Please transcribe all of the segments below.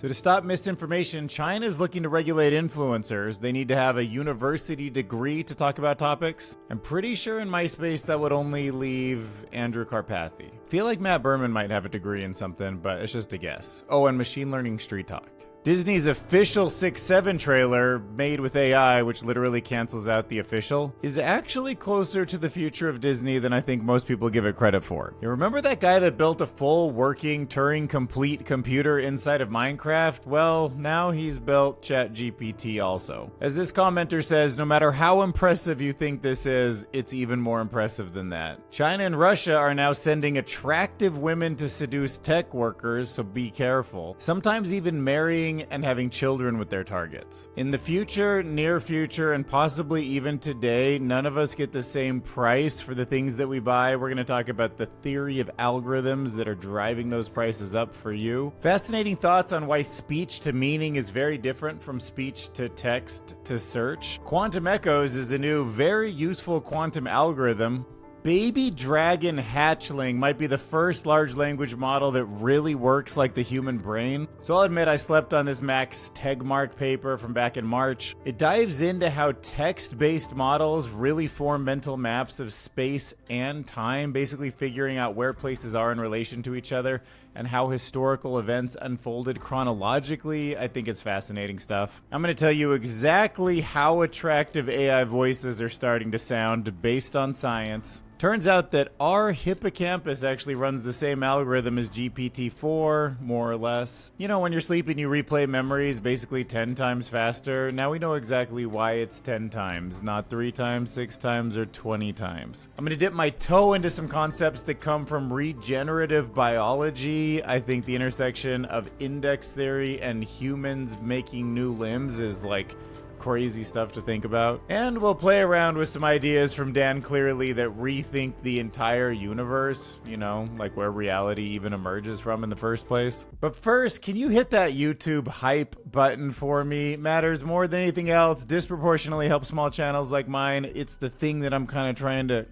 So to stop misinformation, China is looking to regulate influencers. They need to have a university degree to talk about topics. I'm pretty sure in MySpace that would only leave Andrew Karpathy. Feel like Matt Berman might have a degree in something, but it's just a guess. Oh, and machine learning street talk. Disney's official 6-7 trailer, made with AI, which literally cancels out the official, is actually closer to the future of Disney than I think most people give it credit for. You remember that guy that built a full working Turing-complete computer inside of Minecraft? Well, now he's built ChatGPT also. As this commenter says, no matter how impressive you think this is, it's even more impressive than that. China and Russia are now sending attractive women to seduce tech workers, so be careful. Sometimes even marrying and having children with their targets. In the future, near future, and possibly even today, none of us get the same price for the things that we buy. We're going to talk about the theory of algorithms that are driving those prices up for you. Fascinating thoughts on why speech to meaning is very different from speech to text to search. Quantum echoes is the new very useful quantum algorithm. Baby dragon hatchling might be the first large language model that really works like the human brain. So I'll admit I slept on this Max Tegmark paper from back in March. It dives into how text-based models really form mental maps of space and time, basically figuring out where places are in relation to each other and how historical events unfolded chronologically. I think it's fascinating stuff. I'm going to tell you exactly how attractive AI voices are starting to sound based on science. Turns out that our hippocampus actually runs the same algorithm as GPT-4, more or less. You know, when you're sleeping, you replay memories basically 10 times faster. Now we know exactly why it's 10 times, not 3 times, 6 times, or 20 times. I'm going to dip my toe into some concepts that come from regenerative biology. I think the intersection of index theory and humans making new limbs is like crazy stuff to think about. And we'll play around with some ideas from Dan Clearly that rethink the entire universe, you know, like where reality even emerges from in the first place. But first, can you hit that YouTube hype button for me? It matters more than anything else. Disproportionately helps small channels like mine. It's the thing that I'm kind of trying to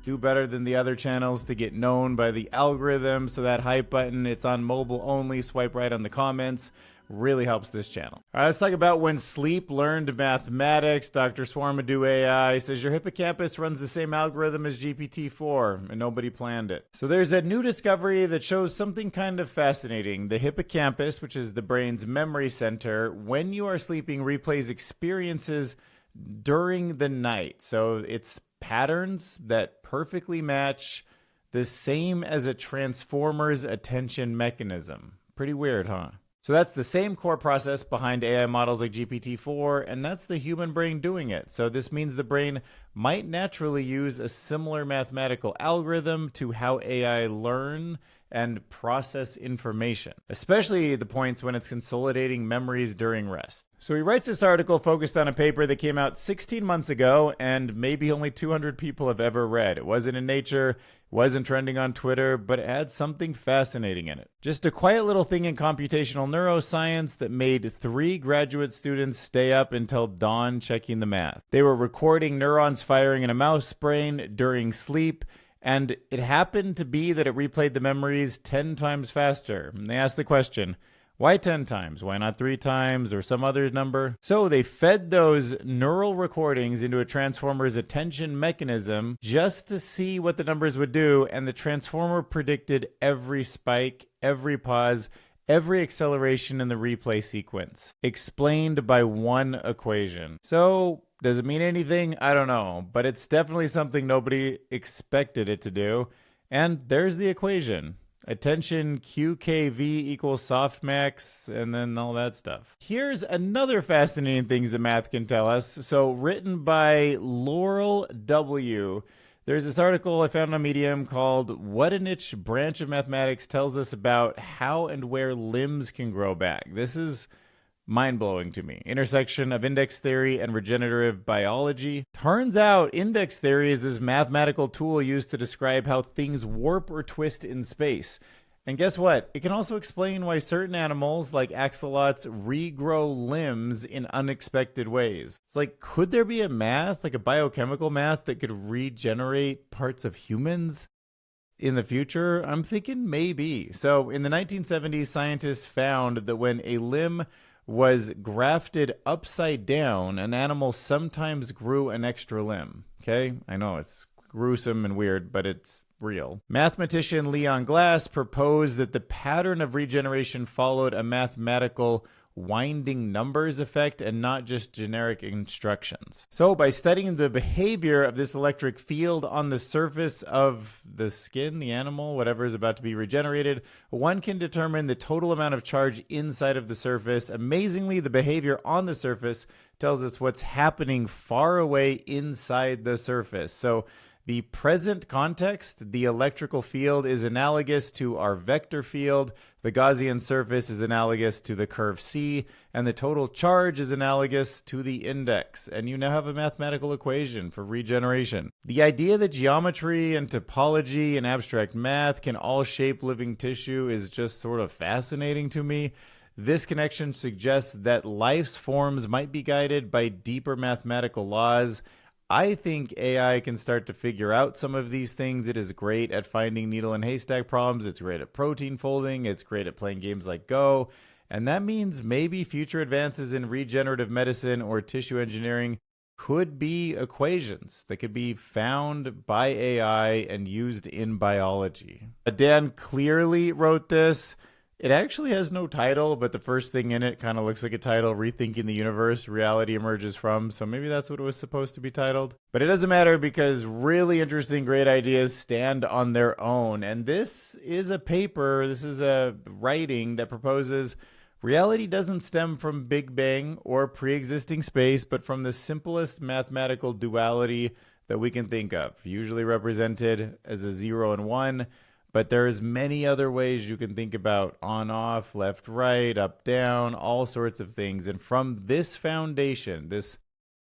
do better than the other channels to get known by the algorithm. So that hype button, it's on mobile only. Swipe right on the comments. Really helps this channel. All right, let's talk about when sleep learned mathematics. Dr. Swarmadoo AI says your hippocampus runs the same algorithm as GPT-4, and nobody planned it. So there's a new discovery that shows something kind of fascinating. The hippocampus, which is the brain's memory center, when you are sleeping, replays experiences during the night. So it's patterns that perfectly match the same as a transformer's attention mechanism. Pretty weird, huh? So that's the same core process behind AI models like GPT-4, and that's the human brain doing it. So this means the brain might naturally use a similar mathematical algorithm to how AI learn and process information, especially the points when it's consolidating memories during rest. So he writes this article focused on a paper that came out 16 months ago and maybe only 200 people have ever read. It wasn't in Nature, wasn't trending on Twitter, but it had something fascinating in it. Just a quiet little thing in computational neuroscience that made 3 graduate students stay up until dawn checking the math. They were recording neurons firing in a mouse brain during sleep, and it happened to be that it replayed the memories 10 times faster. And they asked the question, why 10 times? Why not 3 times or some other number? So they fed those neural recordings into a transformer's attention mechanism just to see what the numbers would do, and the transformer predicted every spike, every pause, every acceleration in the replay sequence, explained by one equation. So does it mean anything? I don't know, but it's definitely something nobody expected it to do. And there's the equation. Attention QKV equals softmax, and then all that stuff. Here's another fascinating things that math can tell us. So written by Laurel W. There's this article I found on Medium called What a Niche Branch of Mathematics Tells Us About How and Where Limbs Can Grow Back. This is mind-blowing to me. Intersection of index theory and regenerative biology. Turns out index theory is this mathematical tool used to describe how things warp or twist in space. And guess what? It can also explain why certain animals, like axolotls, regrow limbs in unexpected ways. It's like, could there be a math, like a biochemical math, that could regenerate parts of humans? in the future? I'm thinking maybe. So in the 1970s, scientists found that when a limb was grafted upside down, an animal sometimes grew an extra limb. Okay? I know it's gruesome and weird, but it's real. Mathematician Leon Glass proposed that the pattern of regeneration followed a mathematical winding numbers effect and not just generic instructions. So by studying the behavior of this electric field on the surface of the skin, the animal, whatever is about to be regenerated, one can determine the total amount of charge inside of the surface. Amazingly, the behavior on the surface tells us what's happening far away inside the surface. So the present context, the electrical field, is analogous to our vector field. The Gaussian surface is analogous to the curve C, and the total charge is analogous to the index. And you now have a mathematical equation for regeneration. The idea that geometry and topology and abstract math can all shape living tissue is just sort of fascinating to me. This connection suggests that life's forms might be guided by deeper mathematical laws. I think AI can start to figure out some of these things. It is great at finding needle and haystack problems. It's great at protein folding. It's great at playing games like Go. And that means maybe future advances in regenerative medicine or tissue engineering could be equations that could be found by AI and used in biology. Dan clearly wrote this. It actually has no title, but the first thing in it kind of looks like a title, Rethinking the Universe, Reality Emerges From. So maybe that's what it was supposed to be titled. But it doesn't matter because really interesting, great ideas stand on their own. And this is a paper, this is a writing that proposes reality doesn't stem from Big Bang or pre-existing space, but from the simplest mathematical duality that we can think of, usually represented as a 0 and 1. But there's many other ways you can think about on, off, left, right, up, down, all sorts of things. And from this foundation, this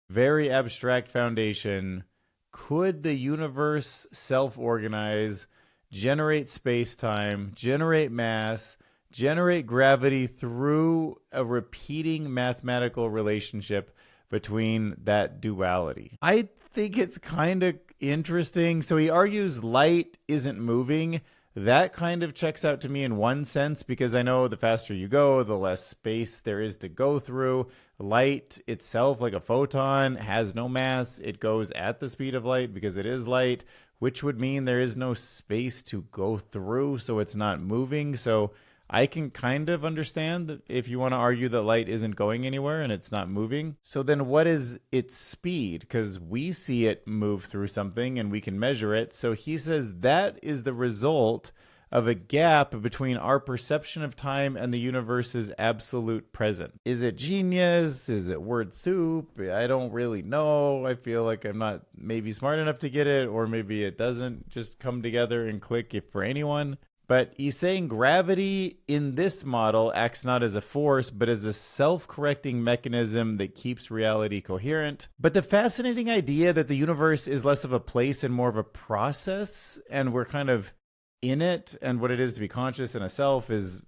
very abstract foundation, could the universe self-organize, generate space-time, generate mass, generate gravity through a repeating mathematical relationship between that duality? I think it's kind of interesting. So he argues light isn't moving. That kind of checks out to me in one sense, because I know the faster you go, the less space there is to go through. Light itself, like a photon, has no mass. It goes at the speed of light because it is light, which would mean there is no space to go through, so it's not moving. So I can kind of understand that if you want to argue that light isn't going anywhere and it's not moving. So then what is its speed? Because we see it move through something and we can measure it. So he says that is the result of a gap between our perception of time and the universe's absolute present. Is it genius? Is it word soup? I don't really know. I feel like I'm not maybe smart enough to get it, or maybe it doesn't just come together and click if for anyone. But he's saying gravity in this model acts not as a force, but as a self-correcting mechanism that keeps reality coherent. But the fascinating idea that the universe is less of a place and more of a process, and we're kind of in it, and what it is to be conscious and a self is,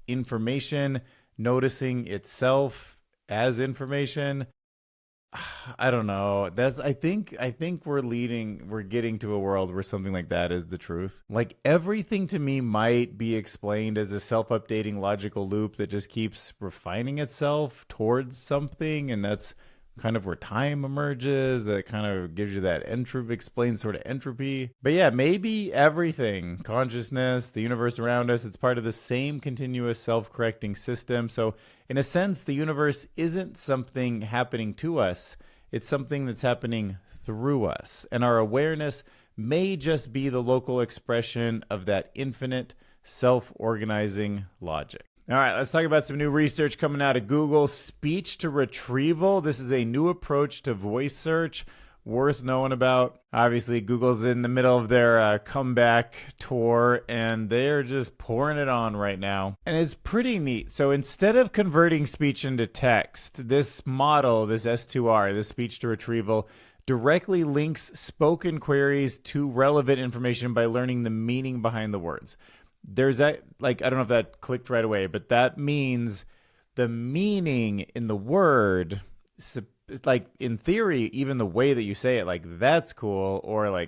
information, noticing itself as information. I don't know. I think we're getting to a world where something like that is the truth. Like everything to me might be explained as a self-updating logical loop that just keeps refining itself towards something, and that's kind of where time emerges. That kind of gives you that explains sort of entropy. But yeah, maybe everything, consciousness, the universe around us, it's part of the same continuous self-correcting system. So in a sense, the universe isn't something happening to us. It's something that's happening through us. And our awareness may just be the local expression of that infinite self-organizing logic. All right, let's talk about some new research coming out of Google. Speech-to-Retrieval. This is a new approach to voice search worth knowing about. Obviously, Google's in the middle of their comeback tour, and they're just pouring it on right now. And it's pretty neat. So instead of converting speech into text, this model, this S2R, this speech-to-retrieval, directly links spoken queries to relevant information by learning the meaning behind the words. There's that, I don't know if that clicked right away, but that means the meaning in the word, in theory, even the way that you say it, that's cool, or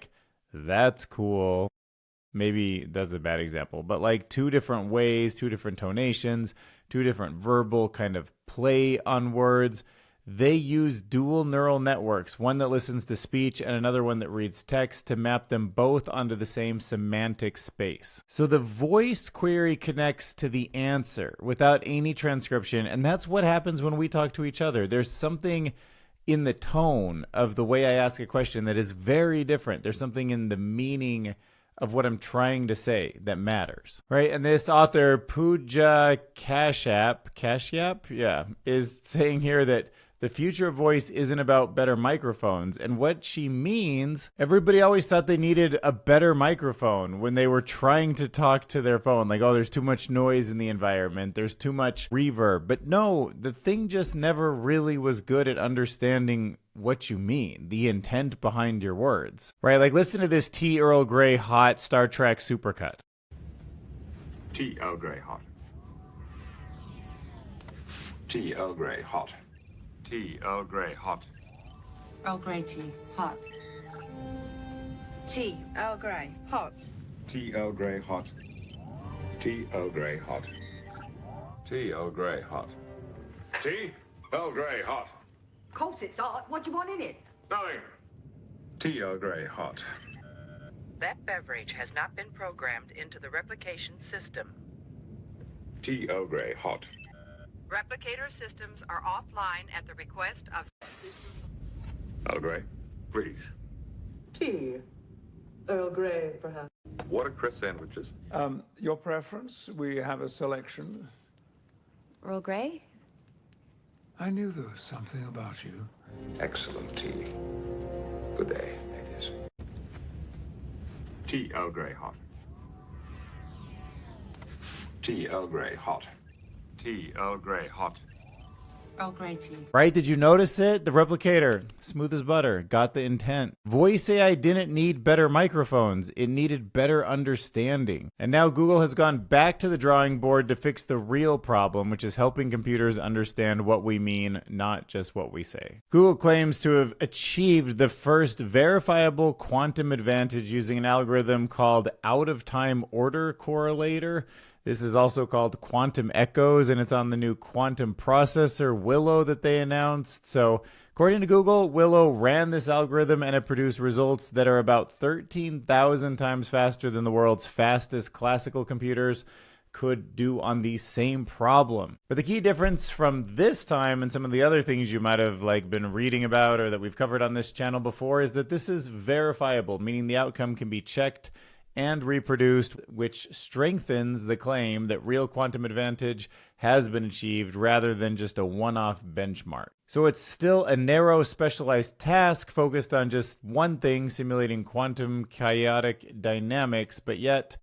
that's cool. maybe that's a bad example, but like two different ways, two different tonations, two different verbal kind of play on words. They use dual neural networks, one that listens to speech and another one that reads text, to map them both onto the same semantic space. So the voice query connects to the answer without any transcription, and that's what happens when we talk to each other. There's something in the tone of the way I ask a question that is very different. There's something in the meaning of what I'm trying to say that matters, right? And this author, Pooja Kashyap, is saying here that the future of voice isn't about better microphones. And what she means, everybody always thought they needed a better microphone when they were trying to talk to their phone. Like, oh, there's too much noise in the environment. There's too much reverb. But no, the thing just never really was good at understanding what you mean, the intent behind your words, right? Like, listen to this Tea Earl Grey hot Star Trek supercut. Tea Earl Grey hot. Tea Earl Grey hot. Tea Earl Grey hot. Earl Grey tea, hot. Tea Earl Grey hot. Tea Earl Grey hot. Tea Earl Grey hot. Tea Earl Grey hot. Tea Earl Grey hot. Of course it's hot. What do you want in it? Nothing. Tea Earl Grey hot. That beverage has not been programmed into the replication system. Tea Earl Grey hot. Replicator systems are offline at the request of... Earl Grey, please. Tea. Earl Grey, perhaps. What are Chris sandwiches? Your preference? We have a selection. Earl Grey? I knew there was something about you. Excellent tea. Good day, ladies. Tea Earl Grey hot. Tea Earl Grey hot. Tea Earl Grey hot. Earl Grey tea. Right? Did you notice it? The replicator, smooth as butter, got the intent. Voice AI didn't need better microphones. It needed better understanding. And now Google has gone back to the drawing board to fix the real problem, which is helping computers understand what we mean, not just what we say. Google claims to have achieved the first verifiable quantum advantage using an algorithm called out-of-time order correlator. This is also called quantum echoes, and it's on the new quantum processor Willow that they announced. So according to Google, Willow ran this algorithm and it produced results that are about 13,000 times faster than the world's fastest classical computers could do on the same problem. But the key difference from this time and some of the other things you might have been reading about or that we've covered on this channel before is that this is verifiable, meaning the outcome can be checked and reproduced, which strengthens the claim that real quantum advantage has been achieved rather than just a one-off benchmark. So it's still a narrow, specialized task focused on just one thing, simulating quantum chaotic dynamics, but yet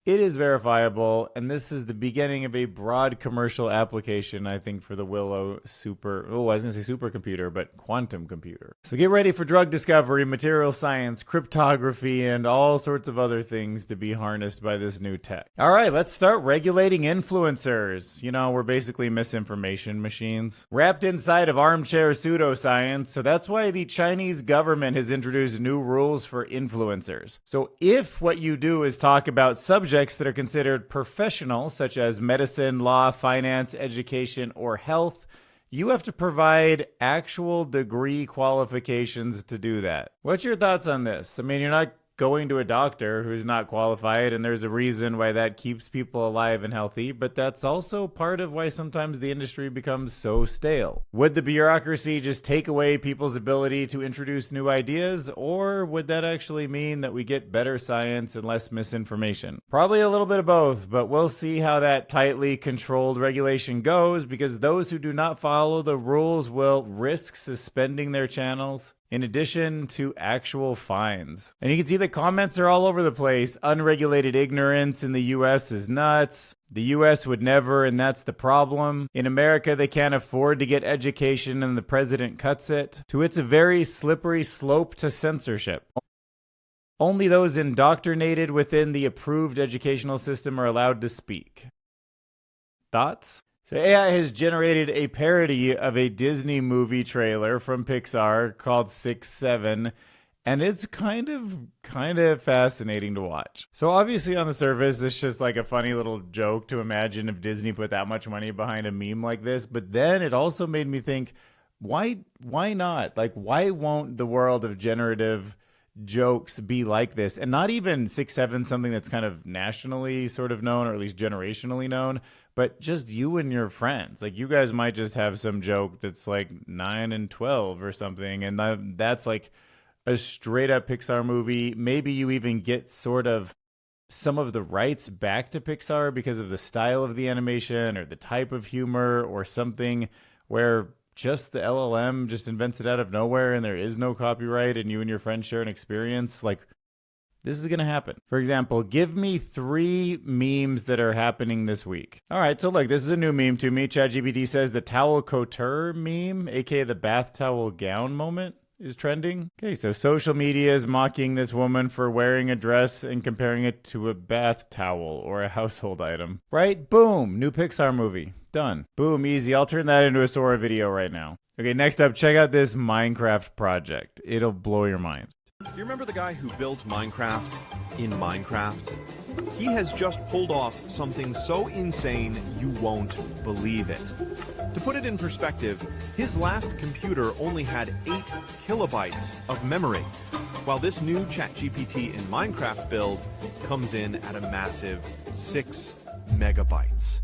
it is verifiable, and this is the beginning of a broad commercial application, I think, for the Willow supercomputer, but quantum computer. So get ready for drug discovery, material science, cryptography, and all sorts of other things to be harnessed by this new tech. All right, let's start regulating influencers. You know, we're basically misinformation machines, wrapped inside of armchair pseudoscience, so that's why the Chinese government has introduced new rules for influencers. So if what you do is talk about subjects that are considered professional, such as medicine, law, finance, education, or health, you have to provide actual degree qualifications to do that. What's your thoughts on this? I mean, you're not going to a doctor who's not qualified, and there's a reason why that keeps people alive and healthy, but that's also part of why sometimes the industry becomes so stale. Would the bureaucracy just take away people's ability to introduce new ideas, or would that actually mean that we get better science and less misinformation? Probably a little bit of both, but we'll see how that tightly controlled regulation goes, because those who do not follow the rules will risk suspending their channels, in addition to actual fines. And you can see the comments are all over the place. Unregulated ignorance in the US is nuts. The US would never, and that's the problem. In America, they can't afford to get education and the president cuts it. To it's a very slippery slope to censorship. Only those indoctrinated within the approved educational system are allowed to speak. Thoughts? So AI has generated a parody of a Disney movie trailer from Pixar called 6-7, And it's kind of fascinating to watch. So obviously on the surface, it's just like a funny little joke to imagine if Disney put that much money behind a meme like this. But then it also made me think, why not? Like, why won't the world of generative jokes be like this? And not even 6-7, something that's kind of nationally sort of known, or at least generationally known, but just you and your friends. Like, you guys might just have some joke that's like 9 and 12 or something. And that's like a straight up Pixar movie. Maybe you even get sort of some of the rights back to Pixar because of the style of the animation or the type of humor or something, where just the LLM just invents it out of nowhere and there is no copyright and you and your friends share an experience. Like, this is going to happen. For example, give me 3 memes that are happening this week. All right, so look, this is a new meme to me. ChatGPT says the towel couture meme, aka the bath towel gown moment, is trending. Okay, so social media is mocking this woman for wearing a dress and comparing it to a bath towel or a household item. Right? Boom. New Pixar movie. Done. Boom. Easy. I'll turn that into a Sora video right now. Okay, next up, check out this Minecraft project. It'll blow your mind. Do you remember the guy who built Minecraft in Minecraft? He has just pulled off something so insane you won't believe it. To put it in perspective, his last computer only had 8 kilobytes of memory, while this new ChatGPT in Minecraft build comes in at a massive 6 megabytes.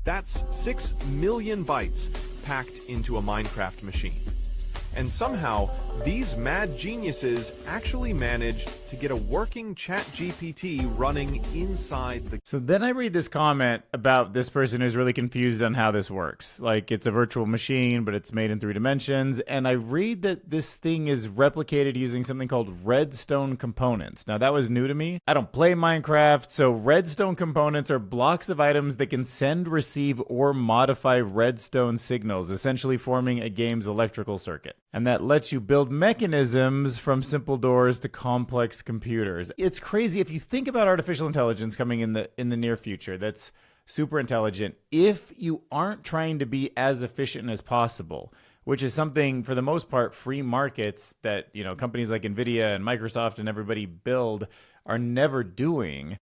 That's 6 million bytes packed into a Minecraft machine. And somehow, these mad geniuses actually managed to get a working ChatGPT running inside the... So then I read this comment about this person who's really confused on how this works. Like, it's a virtual machine, but it's made in 3 dimensions. And I read that this thing is replicated using something called redstone components. Now, that was new to me. I don't play Minecraft, so redstone components are blocks of items that can send, receive, or modify redstone signals, essentially forming a game's electrical circuit. And that lets you build mechanisms from simple doors to complex computers. It's crazy if you think about artificial intelligence coming in the near future that's super intelligent. If you aren't trying to be as efficient as possible, which is something for the most part free markets that, you know, companies like Nvidia and Microsoft and everybody build are never doing,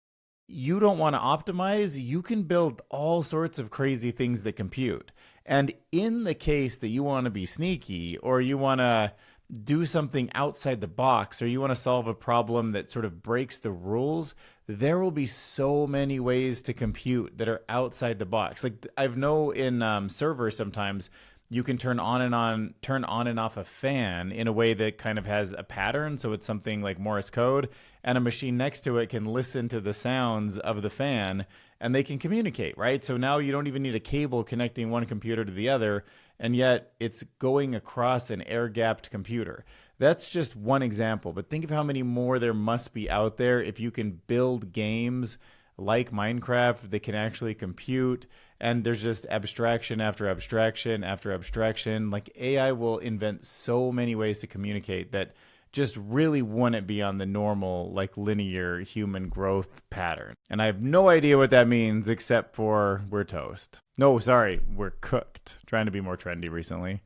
you don't want to optimize, you can build all sorts of crazy things that compute. And in the case that you want to be sneaky, or you want to do something outside the box, or you want to solve a problem that sort of breaks the rules, there will be so many ways to compute that are outside the box. Like, I've know in servers sometimes you can turn on and off a fan in a way that kind of has a pattern. So it's something like Morse code, and a machine next to it can listen to the sounds of the fan and they can communicate, right? So now you don't even need a cable connecting one computer to the other, and yet it's going across an air-gapped computer. That's just one example, but think of how many more there must be out there if you can build games like Minecraft that can actually compute. And there's just abstraction after abstraction after abstraction. Like, AI will invent so many ways to communicate that just really wouldn't be on the normal, like, linear human growth pattern. And I have no idea what that means except for we're toast. No, sorry, we're cooked. Trying to be more trendy recently.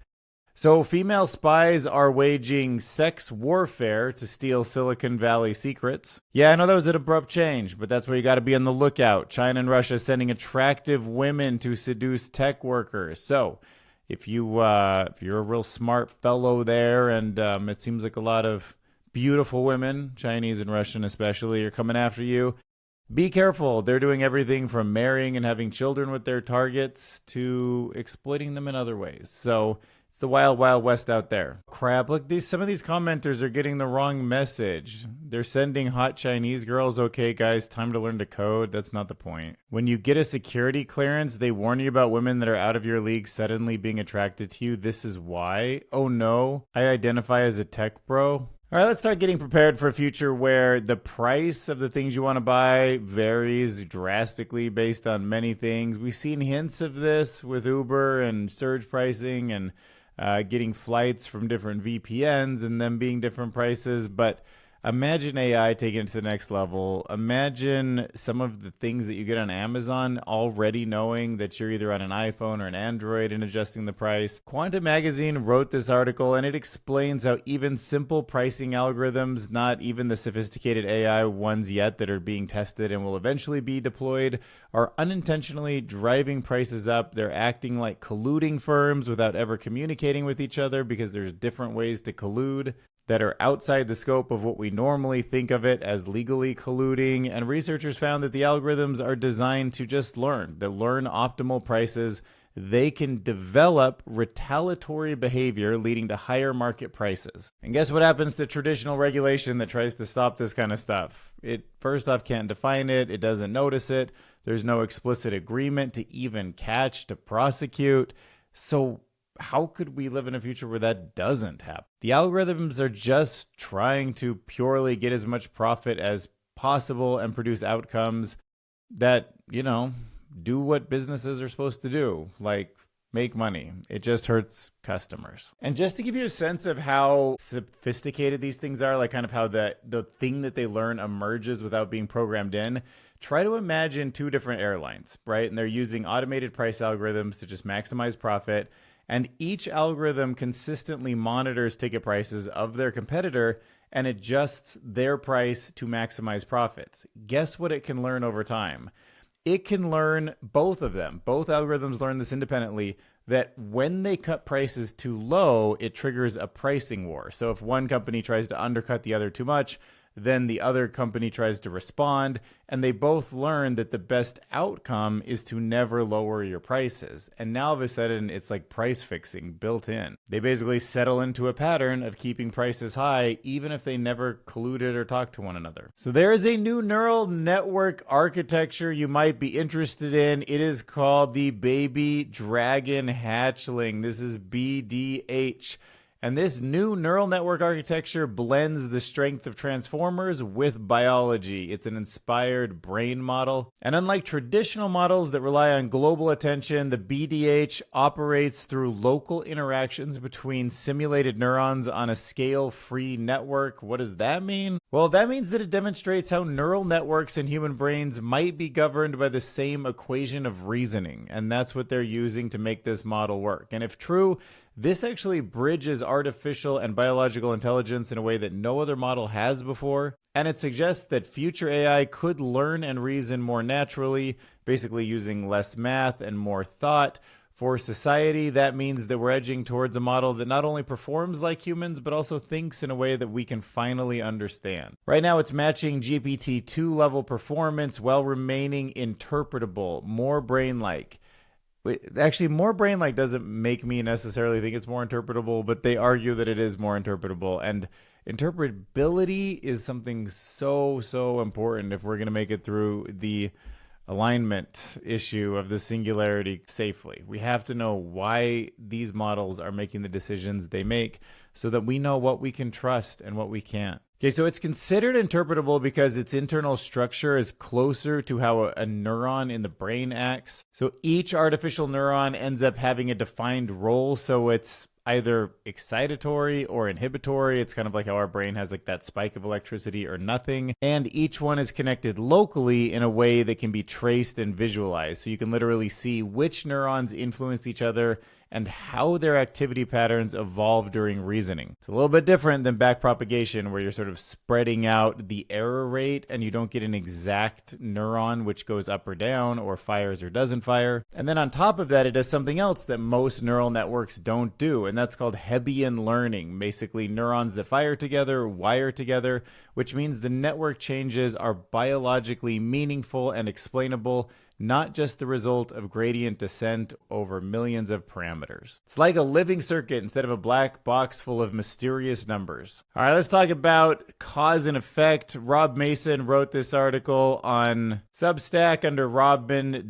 So female spies are waging sex warfare to steal Silicon Valley secrets. Yeah, I know that was an abrupt change, but that's where you got to be on the lookout. China and Russia sending attractive women to seduce tech workers. So if you're a real smart fellow there, and it seems like a lot of beautiful women, Chinese and Russian especially, are coming after you, be careful. They're doing everything from marrying and having children with their targets to exploiting them in other ways. So it's the wild, wild west out there. Crap, look, some of these commenters are getting the wrong message. They're sending hot Chinese girls. Okay, guys, time to learn to code. That's not the point. When you get a security clearance, they warn you about women that are out of your league suddenly being attracted to you. This is why. Oh no, I identify as a tech bro. All right, let's start getting prepared for a future where the price of the things you want to buy varies drastically based on many things. We've seen hints of this with Uber and surge pricing and getting flights from different VPNs and them being different prices. But Imagine AI taking it to the next level. Imagine some of the things that you get on Amazon already knowing that you're either on an iPhone or an Android and adjusting the price. Quantum Magazine wrote this article and it explains how even simple pricing algorithms, not even the sophisticated AI ones yet that are being tested and will eventually be deployed, are unintentionally driving prices up. They're acting like colluding firms without ever communicating with each other because there's different ways to collude that are outside the scope of what we normally think of it as legally colluding. And researchers found that the algorithms are designed to just learn. They learn optimal prices. They can develop retaliatory behavior leading to higher market prices. And guess what happens to traditional regulation that tries to stop this kind of stuff? It first off can't define it. It doesn't notice it. There's no explicit agreement to even catch, to prosecute. So how could we live in a future where that doesn't happen? The algorithms are just trying to purely get as much profit as possible and produce outcomes that, do what businesses are supposed to do, like make money. It just hurts customers. And just to give you a sense of how sophisticated these things are, like kind of how the thing that they learn emerges without being programmed in, try to imagine two different airlines, right? And they're using automated price algorithms to just maximize profit. And each algorithm consistently monitors ticket prices of their competitor and adjusts their price to maximize profits. Guess what it can learn over time? It can learn both of them. Both algorithms learn this independently, that when they cut prices too low, it triggers a pricing war. So if one company tries to undercut the other too much, then the other company tries to respond, and they both learn that the best outcome is to never lower your prices. And now all of a sudden, it's like price fixing built in. They basically settle into a pattern of keeping prices high, even if they never colluded or talked to one another. So there is a new neural network architecture you might be interested in. It is called the Baby Dragon Hatchling. This is BDH. And this new neural network architecture blends the strength of transformers with biology. It's an inspired brain model. And unlike traditional models that rely on global attention, the BDH operates through local interactions between simulated neurons on a scale-free network. What does that mean? Well, that means that it demonstrates how neural networks in human brains might be governed by the same equation of reasoning. And that's what they're using to make this model work. And if true, this actually bridges artificial and biological intelligence in a way that no other model has before, and it suggests that future AI could learn and reason more naturally, basically using less math and more thought. For society, that means that we're edging towards a model that not only performs like humans, but also thinks in a way that we can finally understand. Right now, it's matching GPT-2 level performance while remaining interpretable, more brain-like. Actually, more brain-like doesn't make me necessarily think it's more interpretable, but they argue that it is more interpretable. And interpretability is something so important if we're going to make it through the alignment issue of the singularity safely. We have to know why these models are making the decisions they make so that we know what we can trust and what we can't. Okay, so it's considered interpretable because its internal structure is closer to how a neuron in the brain acts. So each artificial neuron ends up having a defined role, so it's either excitatory or inhibitory. It's kind of like how our brain has like that spike of electricity or nothing. And each one is connected locally in a way that can be traced and visualized. So you can literally see which neurons influence each other and how their activity patterns evolve during reasoning. It's a little bit different than backpropagation, where you're sort of spreading out the error rate and you don't get an exact neuron which goes up or down or fires or doesn't fire. And then on top of that, it does something else that most neural networks don't do, and that's called Hebbian learning. Basically, neurons that fire together wire together, which means the network changes are biologically meaningful and explainable, not just the result of gradient descent over millions of parameters. It's like a living circuit instead of a black box full of mysterious numbers. All right, let's talk about cause and effect. Rob Mason wrote this article on Substack under robin.fyi.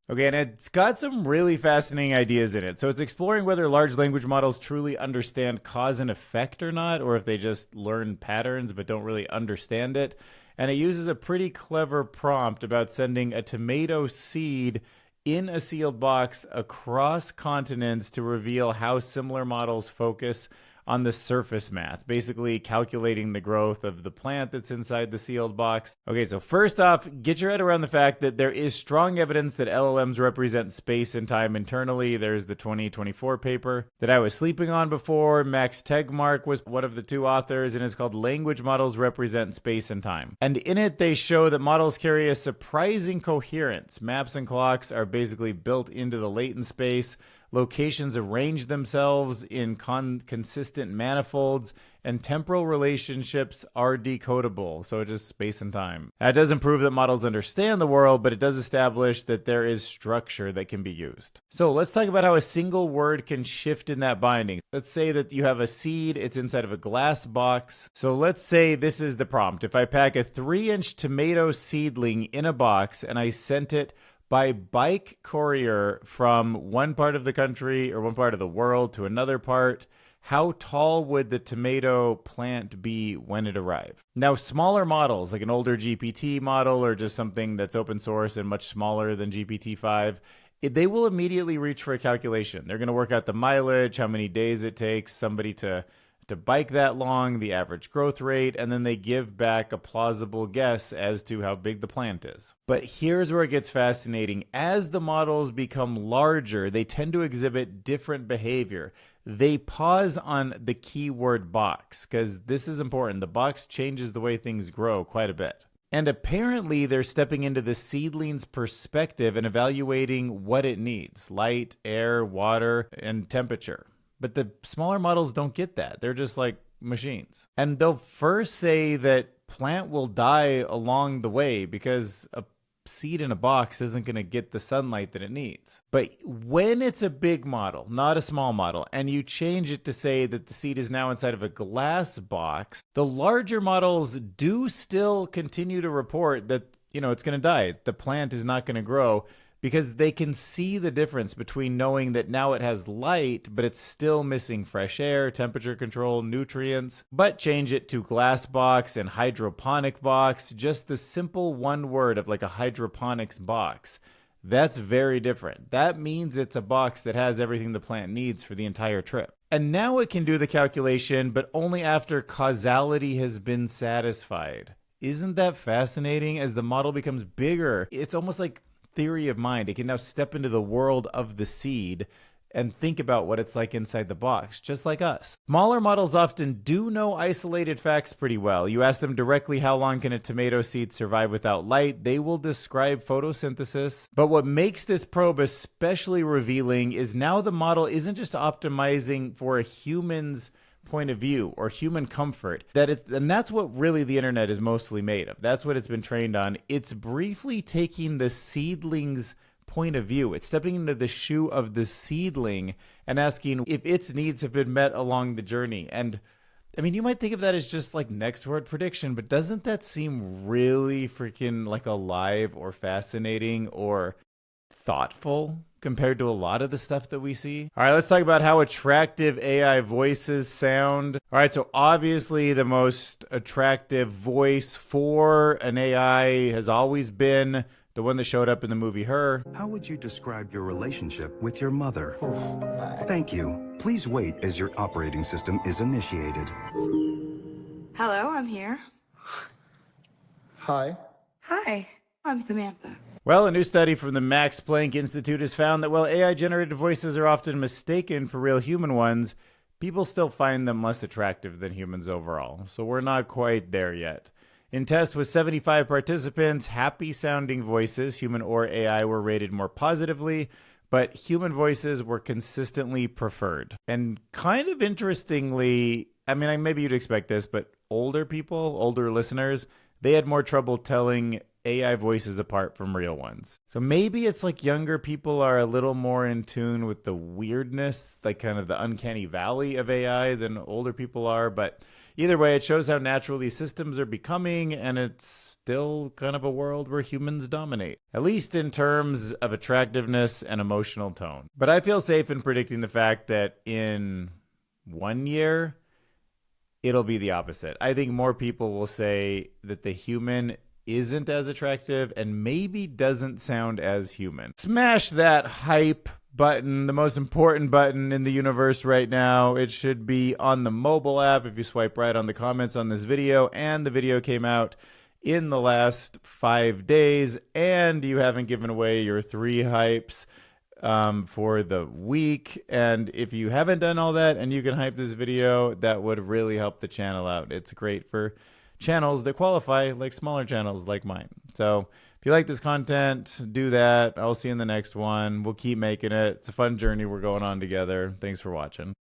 Okay, and it's got some really fascinating ideas in it. So it's exploring whether large language models truly understand cause and effect or not, or if they just learn patterns but don't really understand it. And it uses a pretty clever prompt about sending a tomato seed in a sealed box across continents to reveal how similar models focus on the surface math, basically calculating the growth of the plant that's inside the sealed box. Okay, so first off, get your head around the fact that there is strong evidence that LLMs represent space and time internally. There's the 2024 paper that I was sleeping on before. Max Tegmark was one of the two authors, and it's called Language Models Represent Space and Time. And in it, they show that models carry a surprising coherence. Maps and clocks are basically built into the latent space. Locations arrange themselves in consistent manifolds, and temporal relationships are decodable, so just space and time. That doesn't prove that models understand the world, but it does establish that there is structure that can be used. So let's talk about how a single word can shift in that binding. Let's say that you have a seed, it's inside of a glass box. So let's say this is the prompt. If I pack a 3-inch tomato seedling in a box and I sent it by bike courier from one part of the country or one part of the world to another part, how tall would the tomato plant be when it arrived? Now, smaller models, like an older GPT model or just something that's open source and much smaller than GPT-5, they will immediately reach for a calculation. They're going to work out the mileage, how many days it takes somebody to bike that long, the average growth rate, and then they give back a plausible guess as to how big the plant is. But here's where it gets fascinating. As the models become larger, they tend to exhibit different behavior. They pause on the keyword box, because this is important. The box changes the way things grow quite a bit. And apparently they're stepping into the seedling's perspective and evaluating what it needs: light, air, water, and temperature. But the smaller models don't get that. They're just like machines. And they'll first say that plant will die along the way because a seed in a box isn't going to get the sunlight that it needs. But when it's a big model, not a small model, and you change it to say that the seed is now inside of a glass box, the larger models do still continue to report that, it's going to die. The plant is not going to grow, because they can see the difference between knowing that now it has light, but it's still missing fresh air, temperature control, nutrients. But change it to glass box and hydroponic box, just the simple one word of like a hydroponics box. That's very different. That means it's a box that has everything the plant needs for the entire trip. And now it can do the calculation, but only after causality has been satisfied. Isn't that fascinating? As the model becomes bigger, it's almost like theory of mind. It can now step into the world of the seed and think about what it's like inside the box, just like us. Smaller models often do know isolated facts pretty well. You ask them directly how long can a tomato seed survive without light, they will describe photosynthesis. But what makes this probe especially revealing is now the model isn't just optimizing for a human's point of view or human comfort, and that's what really the internet is mostly made of. That's what it's been trained on. It's briefly taking the seedling's point of view. It's stepping into the shoe of the seedling and asking if its needs have been met along the journey. And I mean, you might think of that as just like next word prediction, but doesn't that seem really freaking like alive or fascinating or thoughtful compared to a lot of the stuff that we see? All right, let's talk about how attractive AI voices sound. All right, so obviously the most attractive voice for an AI has always been the one that showed up in the movie Her. How would you describe your relationship with your mother? Thank you. Please wait as your operating system is initiated. Hello, I'm here. Hi. Hi, I'm Samantha. Well, a new study from the Max Planck Institute has found that while AI-generated voices are often mistaken for real human ones, people still find them less attractive than humans overall. So we're not quite there yet. In tests with 75 participants, happy-sounding voices, human or AI, were rated more positively, but human voices were consistently preferred. And kind of interestingly, I mean, maybe you'd expect this, but older people, older listeners, they had more trouble telling AI voices apart from real ones. So maybe it's like younger people are a little more in tune with the weirdness, like kind of the uncanny valley of AI than older people are. But either way, it shows how natural these systems are becoming, and it's still kind of a world where humans dominate, at least in terms of attractiveness and emotional tone. But I feel safe in predicting the fact that in 1 year, it'll be the opposite. I think more people will say that the human isn't as attractive and maybe doesn't sound as human. Smash that hype button, the most important button in the universe right now. It should be on the mobile app if you swipe right on the comments on this video, and the video came out in the last 5 days, and you haven't given away your 3 hypes for the week. And if you haven't done all that and you can hype this video, that would really help the channel out. It's great for channels that qualify, like smaller channels like mine. So if you like this content, do that. I'll see you in the next one. We'll keep making it. It's a fun journey we're going on together. Thanks for watching.